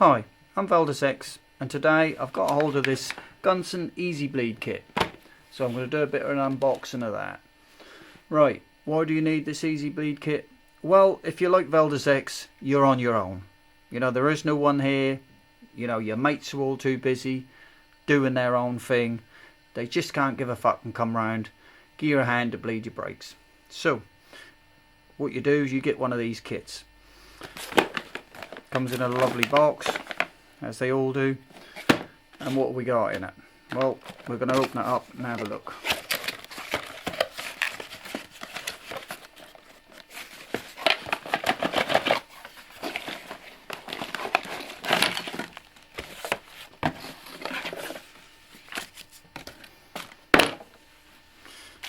Hi, I'm VeldosX, and today I've got a hold of this Gunson EEZIBLEED kit. So I'm going to do a bit of an unboxing of that. Right, why do you need this EEZIBLEED kit? Well, if you like VeldosX, you're on your own. You know, there is no one here. You know, your mates are all too busy doing their own thing. They just can't give a fuck and come round, give you a hand to bleed your brakes. So, what you do is you get one of these kits. Comes in a lovely box, as they all do. And what have we got in it? Well, we're going to open it up and have a look.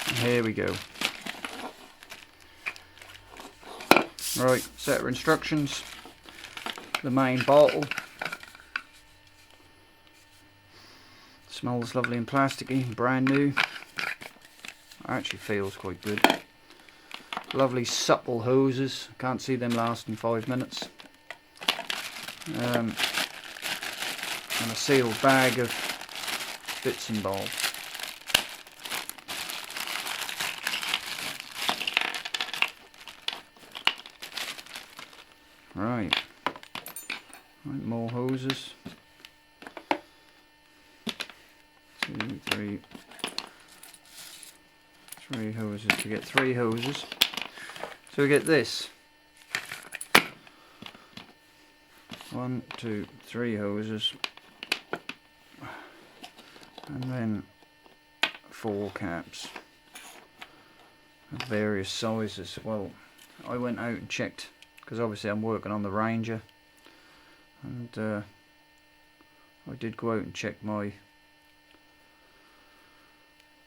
And here we go. Right, set of instructions. The main bottle. Smells lovely and plasticky, brand new. Actually feels quite good. Lovely supple hoses. Can't see them lasting 5 minutes. And a sealed bag of bits and bobs. Right. Right, more hoses. 2, 3 hoses to get 3 hoses. So we get this. 1, 2, 3 hoses. And then 4 caps of various sizes. Well, I went out and checked, because obviously I'm working on the Ranger. And I did go out and check my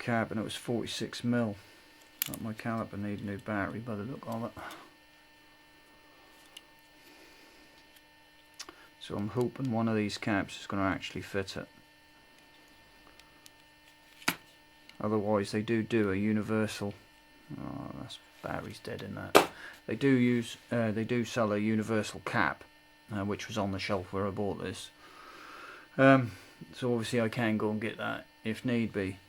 cap, and it was 46mm. But my caliper needs a new battery by the look of it. So I'm hoping one of these caps is going to actually fit it. Otherwise they do a universal. Oh, that's battery's dead in that. They do sell a universal cap. Which was on the shelf where I bought this. So obviously I can go and get that if need be.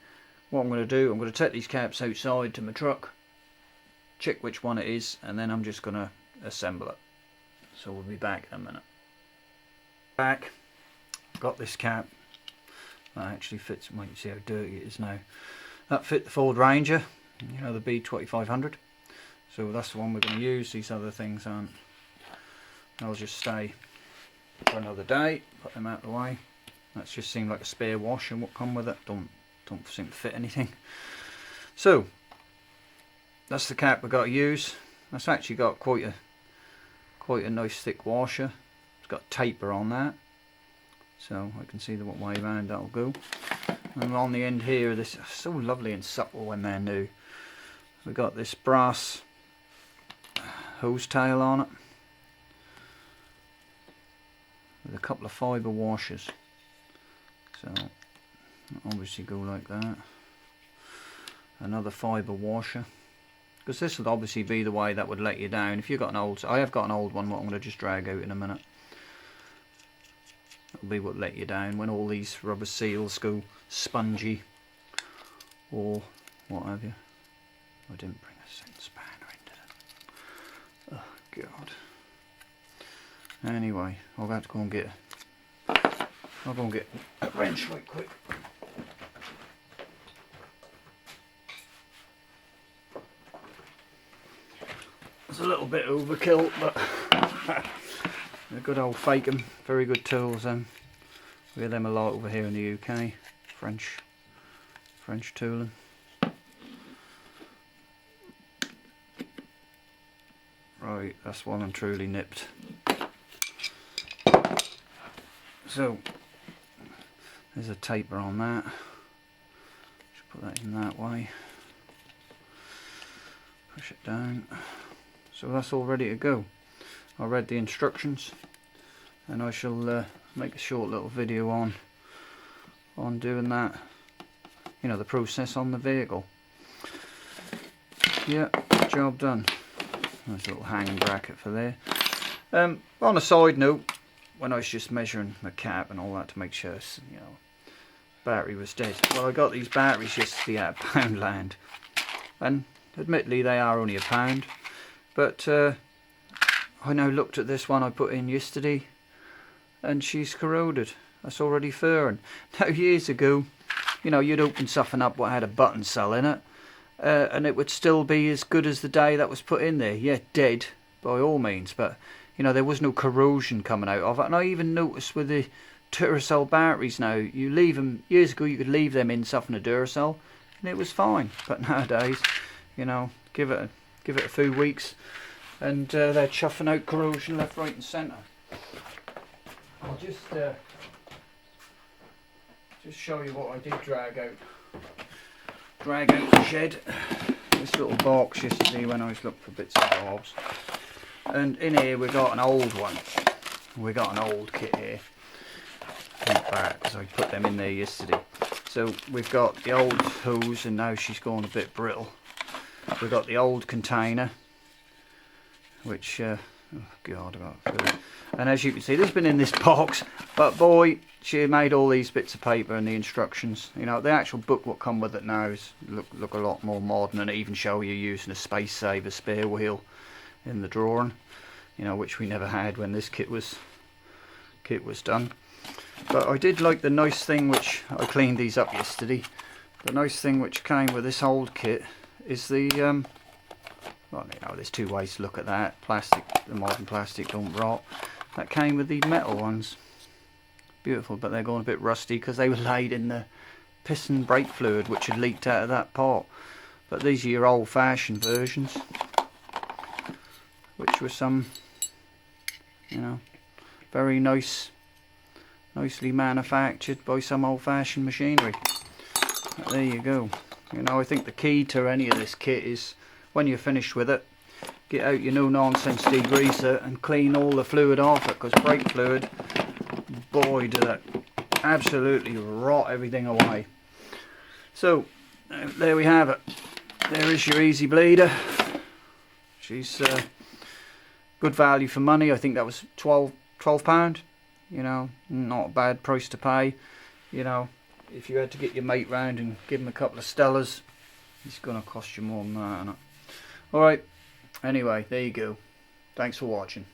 What I'm going to do, I'm going to take these caps outside to my truck, check which one it is, and then I'm just going to assemble it. So we'll be back in a minute. Back, got this cap. That actually fits. Well, you can see how dirty it is now. That fit the Ford Ranger, you know, the B2500. So that's the one we're going to use. These other things aren't. I'll just stay for another day, put them out of the way. That's just seemed like a spare wash and what come with it. Don't seem to fit anything. So that's the cap we've got to use. That's actually got quite a nice thick washer. It's got taper on that, so I can see the what way round that'll go. And on the end here, this is so lovely and supple when they're new. We've got this brass hose tail on it, with a couple of fibre washers. So obviously go like that. Another fibre washer, because this would obviously be the way that would let you down. If you've got an old, I have got an old one what I'm going to just drag out in a minute. That'll be what let you down when all these rubber seals go spongy or what have you. I didn't bring a second spanner in, did I? Oh God. Anyway, I'll have to go and get a wrench right quick. It's a little bit overkill, but a good old fake 'em. Very good tools. We have them a lot over here in the UK. French tooling. Right, that's one and truly nipped. So there's a taper on that. Just put that in that way. Push it down. So that's all ready to go. I read the instructions, and I shall make a short little video on doing that. You know, the process on the vehicle. Yeah, Job done. Nice little hanging bracket for there. On a side note, when I was just measuring the cap and all that to make sure, you know, battery was dead. Well, I got these batteries yesterday at Poundland, and admittedly they are only £1, but I now looked at this one I put in yesterday, and she's corroded. That's already furring. Now, years ago, you know, you'd open something up what had a button cell in it, and it would still be as good as the day that was put in there. Yeah, dead by all means, but you know, there was no corrosion coming out of it. And I even noticed with the Duracell batteries now, you leave them, years ago you could leave them in something a Duracell and it was fine, but nowadays, you know, give it a few weeks and they're chuffing out corrosion left, right and centre. I'll just show you what I did drag out the shed. This little box yesterday when I was looking for bits and bobs, and in here we got an old one. We got an old kit here, because I put them in there yesterday. So we've got the old hose, and now she's gone a bit brittle. We've got the old container, which oh god, I got food. And as you can see, this has been in this box, but boy, she made all these bits of paper and the instructions. You know, the actual book what come with it now is look a lot more modern, and even show you using a space saver spare wheel in the drawing, you know, which we never had when this kit was done. But I did like the nice thing, which I cleaned these up yesterday. The nice thing which came with this old kit is the well, you know, there's two ways to look at that. Plastic, the modern plastic don't rot. That came with the metal ones. Beautiful, but they're going a bit rusty because they were laid in the piston brake fluid which had leaked out of that pot. But these are your old-fashioned versions, which were some, you know, very nicely manufactured by some old-fashioned machinery. But there you go. You know, I think the key to any of this kit is, when you're finished with it, get out your no-nonsense degreaser and clean all the fluid off it, because brake fluid, boy, did that absolutely rot everything away. So there we have it. There is your Easy Bleeder. She's good value for money. I think that was £12. You know, not a bad price to pay. You know, if you had to get your mate round and give him a couple of Stellas, it's going to cost you more than that, isn't it? Alright, anyway, there you go. Thanks for watching.